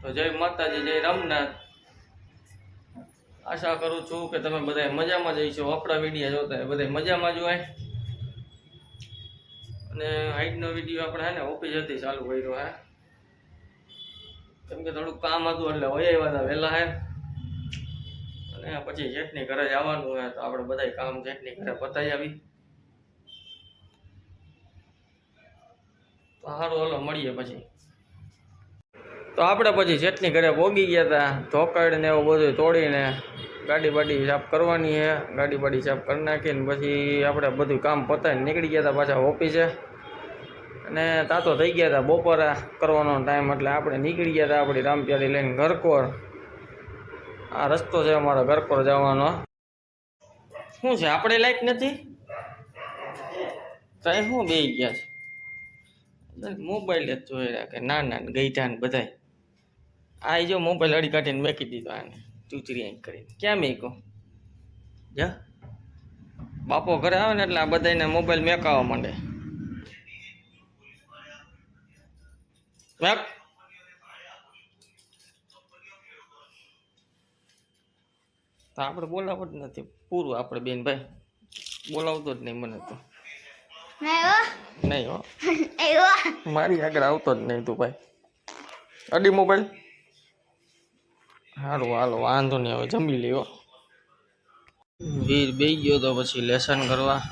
તો જય માતાજી, જય રામનાથ। આશા કરું છું કે તમે બધા મજામાં જઈશો। આપણા વિડીયો જોતા બધા મજામાં જ હોય। અને આજનો વિડીયો આપણે હે ને ઓફિસ હતી ચાલુ કર્યો હે, કેમ કે થોડુંક કામ હતું એટલે હોય આવ્યા હતા વહેલા હે। અને પછી જેટની ઘરે જવાનું હોય તો આપણે બધા કામ જેટની ઘરે પતાવી આવી। તો સારું, હાલો મળીએ પછી। તો આપણે પછી જેટની ઘરે પોગી ગયા હતા, ધોકડ ને એવું બધું તોડીને ગાડી બાડી સાફ કરવાની છે। ગાડી બાડી સાફ કરી નાખીને પછી આપણે બધું કામ પતાવીને નીકળી ગયા હતા પાછા ઓફિસે। અને તાતો થઈ ગયા હતા બપોરા કરવાનો ટાઈમ, એટલે આપણે નીકળી ગયા હતા આપણી રામપ્યારી લઈને ગરકોર। આ રસ્તો છે અમારો ગરકોર જવાનો। શું છે આપણે લાઈટ નથી કઈ? શું બે ગયા છે મોબાઈલ જ જોઈ રાખે, ના ગઈઠા ને બધાય। આ જો મોબાઈલ અડી કાઢીને મેકી દીધો આને ચૂચરી કરીને। ક્યાં મેકો જા? બાપો ઘરે આવે ને એટલે આ બધાને મોબાઈલ મેકાવા માંડે। મેક તો આપણે બોલાવત નથી પૂરું, આપણે બેન ભાઈ બોલાવતો જ નહીં મને તો નહીં હો, મારી આગળ આવતો જ નહીં તું ભાઈ। અડી મોબાઈલ સારું, હાલો વાંધો નહીં, હવે જમી લ્યો। વીર બેસી ગયો તો પછી લેસન કરવા।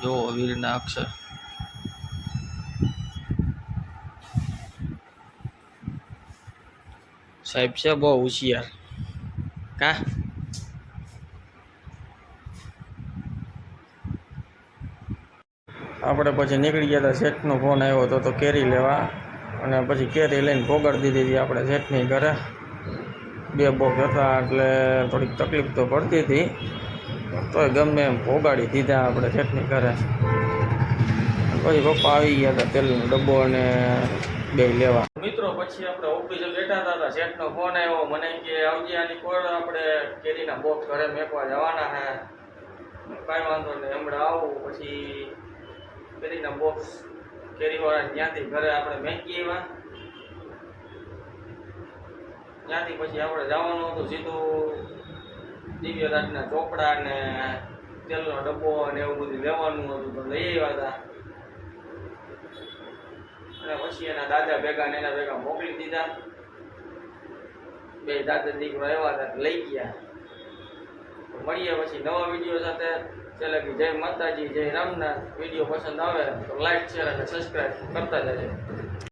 જો વીરના અક્ષર સાહેબ છે બહુ હોશિયાર કા? આપણે પછી નીકળી ગયા હતા, શેઠનો ફોન આવ્યો હતો તો કેરી લેવા, અને પછી કેરી લઈને પોગાડી દીધી હતી આપણે શેઠની ઘરે। બે બોક્સ હતા એટલે થોડીક તકલીફ તો પડતી હતી, તોય ગમે એમ પોગાડી દીધા આપણે શેઠની ઘરે। પછી પપ્પા આવી ગયા હતા તેલનો ડબ્બો અને બે લેવા। મિત્રો પછી આપણે ઓફિસે બેઠા હતા, શેઠનો ફોન આવ્યો મને કે આવજે આની કોર, આપણે કેરીના બોક્સ ઘરે મેકવા જવાના છે। કાંઈ વાંધો નહીં, હમણાં આવું। પછી કેરીના બોક્સ કેરીવાળા ત્યાંથી ઘરે આપણે મેકી આવ્યા। ત્યાંથી પછી આપણે જવાનું હતું સીધું દિવ્યરાજના ચોપડા ને તેલનો ડબ્બો અને એવું બધું લેવાનું હતું, તો લઈ આવ્યા હતા। અને પછી એના દાદા ભેગા ને એના ભેગા મોકલી દીધા। બે દાદા દીકરો આવ્યા હતા લઈ ગયા। મળીએ પછી નવા વિડીયો સાથે। ચાલો કે જય માતાજી, જય રામનાથ। વિડીયો પસંદ આવે તો લાઈક શેર અને સબસ્ક્રાઈબ કરતા જજો।